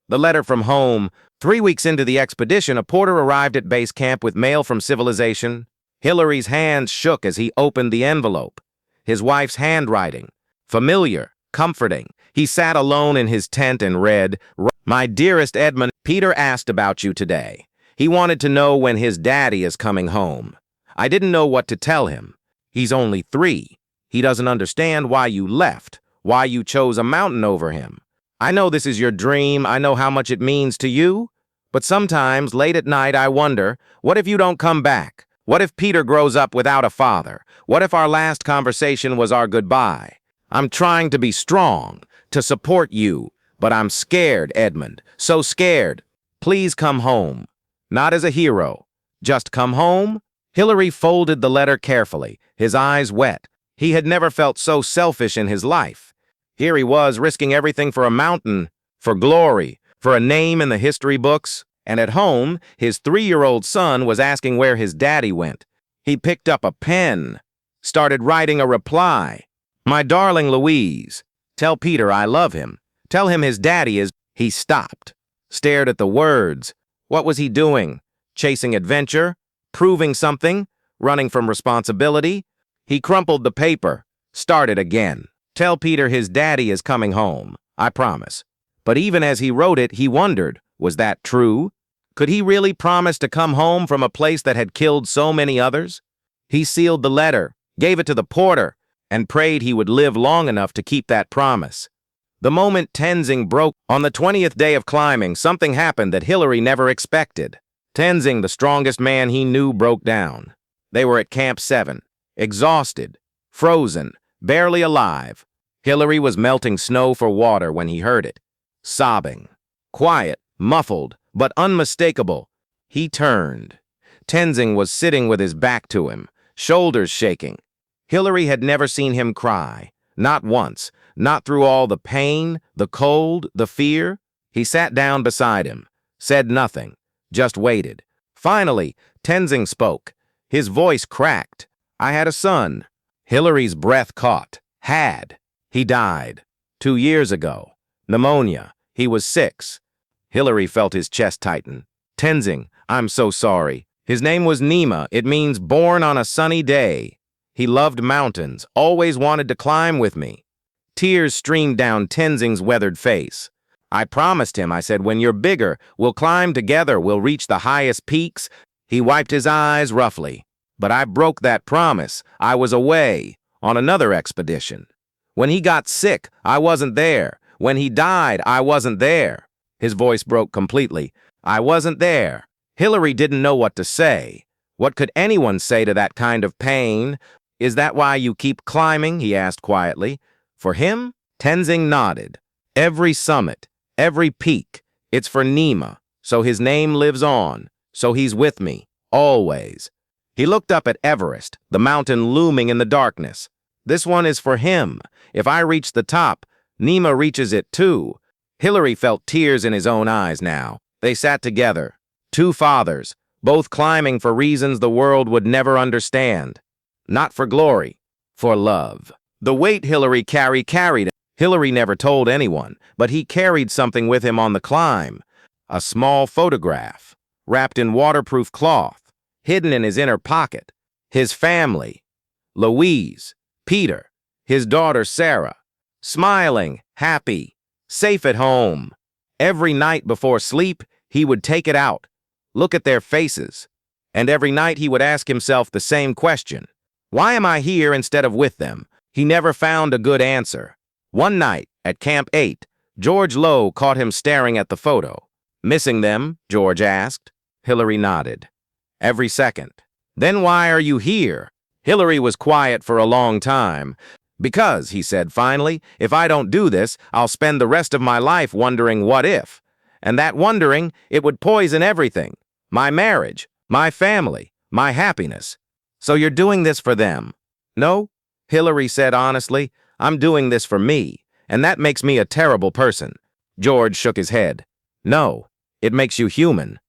The letter from home. 3 weeks into the expedition, a porter arrived at base camp with mail from civilization. Hillary's hands shook as he opened the envelope. His wife's handwriting. Familiar, comforting. He sat alone in his tent and read, "My dearest Edmund, Peter asked about you today. He wanted to know when his daddy is coming home. I didn't know what to tell him. He's only 3. He doesn't understand why you left, why you chose a mountain over him. I know this is your dream. I know how much it means to you. But sometimes, late at night, I wonder, what if you don't come back? What if Peter grows up without a father? What if our last conversation was our goodbye? I'm trying to be strong, to support you, but I'm scared, Edmund, so scared. Please come home. Not as a hero. Just come home." Hillary folded the letter carefully, his eyes wet. He had never felt so selfish in his life. Here he was, risking everything for a mountain, for glory, for a name in the history books. And at home, his 3-year-old son was asking where his daddy went. He picked up a pen, started writing a reply. "My darling Louise, tell Peter I love him. Tell him his daddy is—" He stopped, stared at the words. What was he doing? Chasing adventure? Proving something? Running from responsibility? He crumpled the paper, started again. "Tell Peter his daddy is coming home. I promise." But even as he wrote it, he wondered, was that true? Could he really promise to come home from a place that had killed so many others? He sealed the letter, gave it to the porter, and prayed he would live long enough to keep that promise. The moment Tenzing broke, on the 20th day of climbing, something happened that Hillary never expected. Tenzing, the strongest man he knew, broke down. They were at Camp 7, exhausted, frozen, barely alive. Hillary was melting snow for water when he heard it. Sobbing. Quiet, muffled, but unmistakable. He turned. Tenzing was sitting with his back to him, shoulders shaking. Hillary had never seen him cry. Not once. Not through all the pain, the cold, the fear. He sat down beside him, said nothing, just waited. Finally, Tenzing spoke. His voice cracked. "I had a son." Hillary's breath caught. Had. He died. 2 years ago. Pneumonia. He was 6. Hillary felt his chest tighten. "Tenzing, I'm so sorry. His name was Nima. It means born on a sunny day. He loved mountains, always wanted to climb with me." Tears streamed down Tenzing's weathered face. "I promised him, I said, when you're bigger, we'll climb together, we'll reach the highest peaks." He wiped his eyes roughly. "But I broke that promise. I was away, on another expedition. When he got sick, I wasn't there. When he died, I wasn't there." His voice broke completely. "I wasn't there." Hillary didn't know what to say. What could anyone say to that kind of pain? "Is that why you keep climbing?" he asked quietly. "For him?" Tenzing nodded. "Every summit, every peak, it's for Nima, so his name lives on, so he's with me, always." He looked up at Everest, the mountain looming in the darkness. "This one is for him. If I reach the top, Nima reaches it too." Hillary felt tears in his own eyes now. They sat together, 2 fathers, both climbing for reasons the world would never understand. Not for glory, for love. The weight Hillary carried him. Hillary never told anyone, but he carried something with him on the climb. A small photograph, wrapped in waterproof cloth, hidden in his inner pocket. His family. Louise, Peter, his daughter Sarah. Smiling, happy, safe at home. Every night before sleep, he would take it out, look at their faces. And every night he would ask himself the same question. Why am I here instead of with them? He never found a good answer. One night, at Camp 8, George Lowe caught him staring at the photo. "Missing them?" George asked. Hillary nodded. "Every second." "Then why are you here?" Hillary was quiet for a long time. "Because," he said finally, "if I don't do this, I'll spend the rest of my life wondering what if. And that wondering, it would poison everything. My marriage, my family, my happiness. So you're doing this for them?" "No," Hillary said honestly, "I'm doing this for me, and that makes me a terrible person." George shook his head. "No, it makes you human."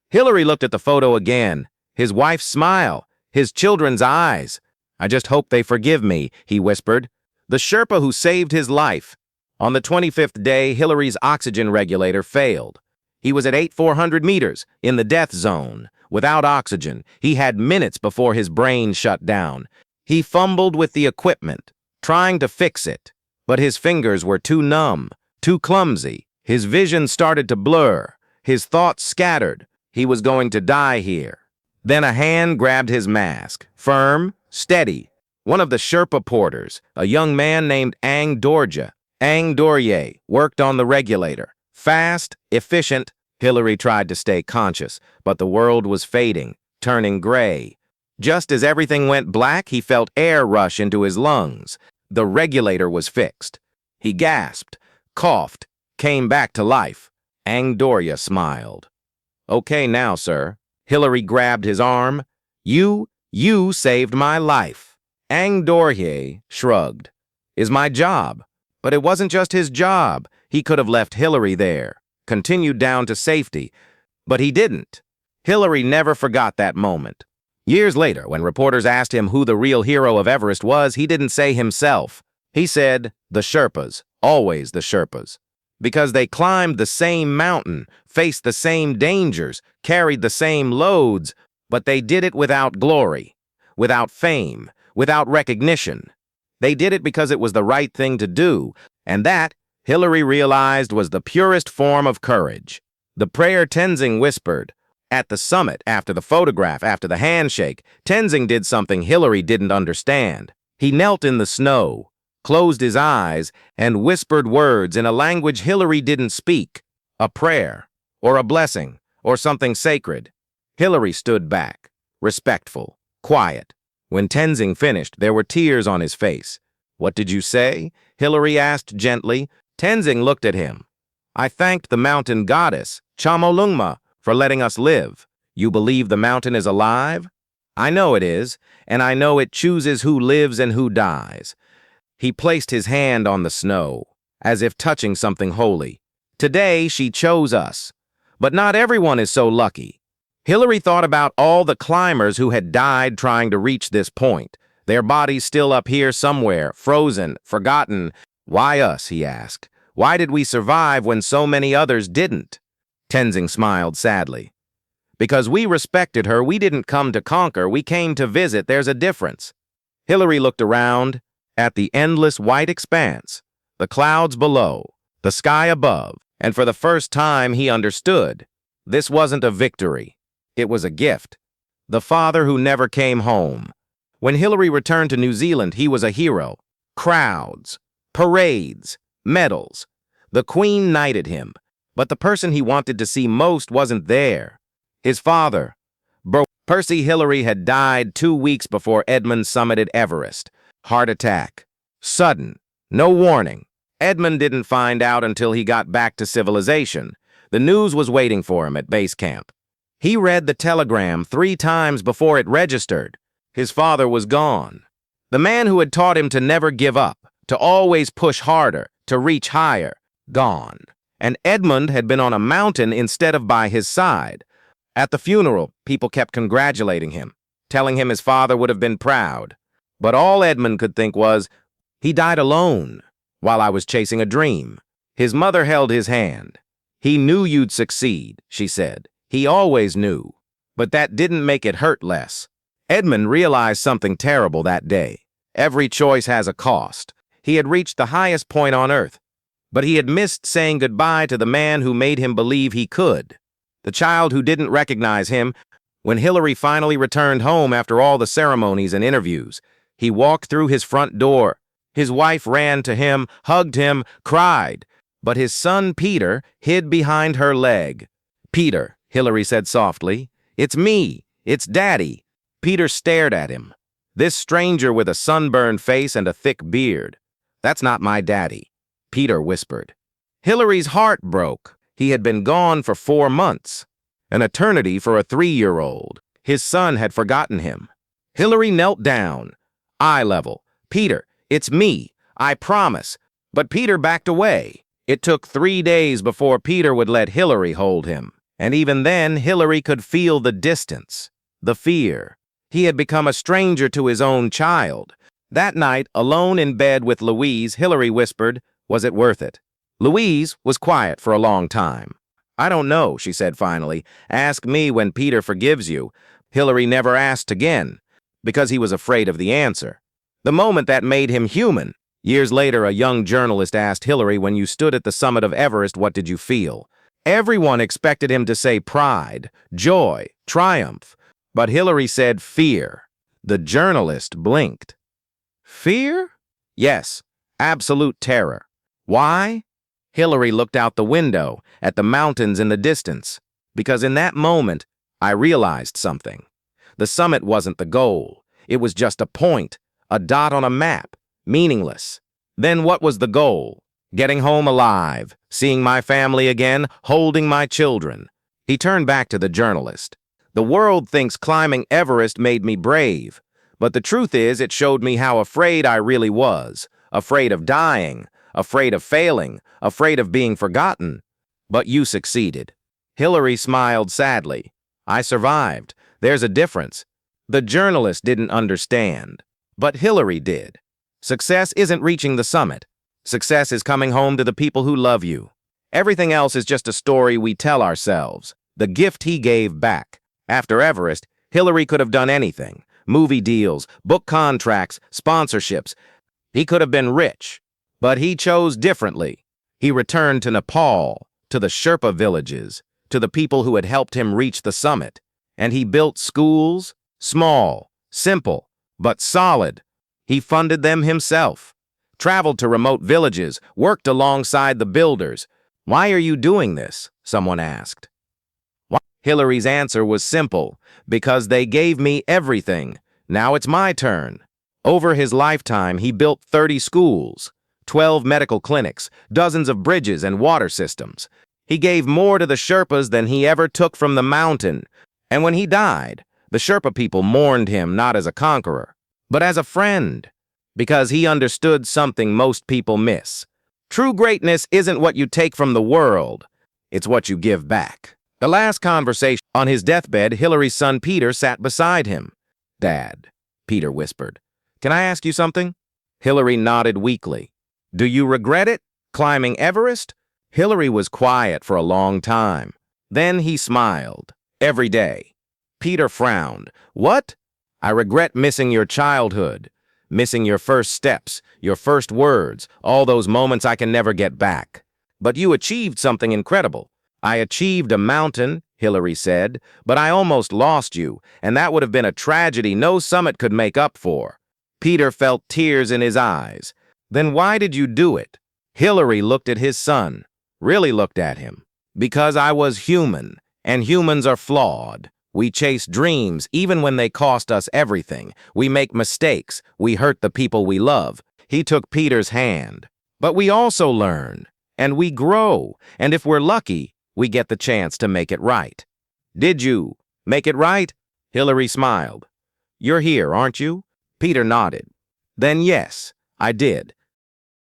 Hillary looked at the photo again, his wife's smile, his children's eyes. "I just hope they forgive me," he whispered. "The Sherpa who saved his life. On the 25th day, Hillary's oxygen regulator failed. He was at 8,400 meters, in the death zone. Without oxygen, he had minutes before his brain shut down. He fumbled with the equipment, trying to fix it, but his fingers were too numb, too clumsy. His vision started to blur, his thoughts scattered. He was going to die here. Then a hand grabbed his mask, firm, steady. One of the Sherpa porters, a young man named Ang Dorje, worked on the regulator. Fast, efficient. Hillary tried to stay conscious, but the world was fading, turning gray. Just as everything went black, he felt air rush into his lungs. The regulator was fixed. He gasped, coughed, came back to life. Ang Dorje smiled. "Okay now, sir." Hillary grabbed his arm. You saved my life." Ang Dorje shrugged. "Is my job." But it wasn't just his job. He could have left Hillary there, continued down to safety, but he didn't. Hillary never forgot that moment. Years later, when reporters asked him who the real hero of Everest was, he didn't say himself. He said, the Sherpas, always the Sherpas. Because they climbed the same mountain, faced the same dangers, carried the same loads, but they did it without glory, without fame, without recognition. They did it because it was the right thing to do, and that, Hillary realized, was the purest form of courage. The prayer Tenzing whispered. At the summit, after the photograph, after the handshake, Tenzing did something Hillary didn't understand. He knelt in the snow, closed his eyes, and whispered words in a language Hillary didn't speak. A prayer, or a blessing, or something sacred. Hillary stood back, respectful, quiet. When Tenzing finished, there were tears on his face. "What did you say?" Hillary asked gently. Tenzing looked at him. "I thanked the mountain goddess, Chamolungma, for letting us live. You believe the mountain is alive?" "I know it is, and I know it chooses who lives and who dies." He placed his hand on the snow, as if touching something holy. "Today she chose us. But not everyone is so lucky." Hillary thought about all the climbers who had died trying to reach this point, their bodies still up here somewhere, frozen, forgotten. "Why us?" he asked. "Why did we survive when so many others didn't?" Tenzing smiled sadly. "Because we respected her, we didn't come to conquer, we came to visit. There's a difference." Hillary looked around at the endless white expanse, the clouds below, the sky above, and for the first time he understood. This wasn't a victory. It was a gift. The father who never came home. When Hillary returned to New Zealand, he was a hero. Crowds, parades, medals. The Queen knighted him. But the person he wanted to see most wasn't there. His father. Percy Hillary had died 2 weeks before Edmund summited Everest. Heart attack. Sudden. No warning. Edmund didn't find out until he got back to civilization. The news was waiting for him at base camp. He read the telegram 3 times before it registered. His father was gone. The man who had taught him to never give up, to always push harder, to reach higher, gone. And Edmund had been on a mountain instead of by his side. At the funeral, people kept congratulating him, telling him his father would have been proud. But all Edmund could think was, he died alone, while I was chasing a dream. His mother held his hand. "He knew you'd succeed," she said. "He always knew." But that didn't make it hurt less. Edmund realized something terrible that day. Every choice has a cost. He had reached the highest point on earth, but he had missed saying goodbye to the man who made him believe he could. The child who didn't recognize him. When Hillary finally returned home after all the ceremonies and interviews, he walked through his front door. His wife ran to him, hugged him, cried. But his son Peter hid behind her leg. "Peter," Hillary said softly, "it's me. It's Daddy." Peter stared at him. This stranger with a sunburned face and a thick beard. "That's not my daddy," Peter whispered. Hillary's heart broke. He had been gone for 4 months. An eternity for a 3-year-old. His son had forgotten him. Hillary knelt down. Eye level. "Peter, it's me. I promise." But Peter backed away. It took 3 days before Peter would let Hillary hold him. And even then, Hillary could feel the distance, the fear. He had become a stranger to his own child. That night, alone in bed with Louise, Hillary whispered, Was it worth it? Louise was quiet for a long time. I don't know, she said finally. Ask me when Peter forgives you. Hillary never asked again, because he was afraid of the answer. The moment that made him human. Years later, a young journalist asked Hillary, when you stood at the summit of Everest, what did you feel? Everyone expected him to say pride, joy, triumph. But Hillary said fear. The journalist blinked. Fear? Yes, absolute terror. Why? Hillary looked out the window at the mountains in the distance, because in that moment, I realized something. The summit wasn't the goal. It was just a point, a dot on a map, meaningless. Then what was the goal? Getting home alive, seeing my family again, holding my children. He turned back to the journalist. The world thinks climbing Everest made me brave, but the truth is it showed me how afraid I really was, afraid of dying, afraid of failing, afraid of being forgotten. But you succeeded. Hillary smiled sadly. I survived. There's a difference. The journalist didn't understand, but Hillary did. Success isn't reaching the summit. Success is coming home to the people who love you. Everything else is just a story we tell ourselves. The gift he gave back. After Everest, Hillary could have done anything. Movie deals, book contracts, sponsorships. He could have been rich. But he chose differently. He returned to Nepal, to the Sherpa villages, to the people who had helped him reach the summit. And he built schools, small, simple, but solid. He funded them himself, traveled to remote villages, worked alongside the builders. Why are you doing this? Someone asked. Hillary's answer was simple, because they gave me everything. Now it's my turn. Over his lifetime, he built 30 schools, 12 medical clinics, dozens of bridges and water systems. He gave more to the Sherpas than he ever took from the mountain. And when he died, the Sherpa people mourned him not as a conqueror, but as a friend, because he understood something most people miss. True greatness isn't what you take from the world, it's what you give back. The last conversation. On his deathbed, Hillary's son Peter sat beside him. Dad, Peter whispered, can I ask you something? Hillary nodded weakly. Do you regret it? Climbing Everest? Hillary was quiet for a long time. Then he smiled. Every day. Peter frowned. What? I regret missing your childhood, missing your first steps, your first words, all those moments I can never get back. But you achieved something incredible. I achieved a mountain, Hillary said, but I almost lost you, and that would have been a tragedy no summit could make up for. Peter felt tears in his eyes. Then why did you do it? Hillary looked at his son, really looked at him. Because I was human, and humans are flawed. We chase dreams even when they cost us everything. We make mistakes. We hurt the people we love. He took Peter's hand. But we also learn, and we grow, and if we're lucky, we get the chance to make it right. Did you make it right? Hillary smiled. You're here, aren't you? Peter nodded. Then yes, I did.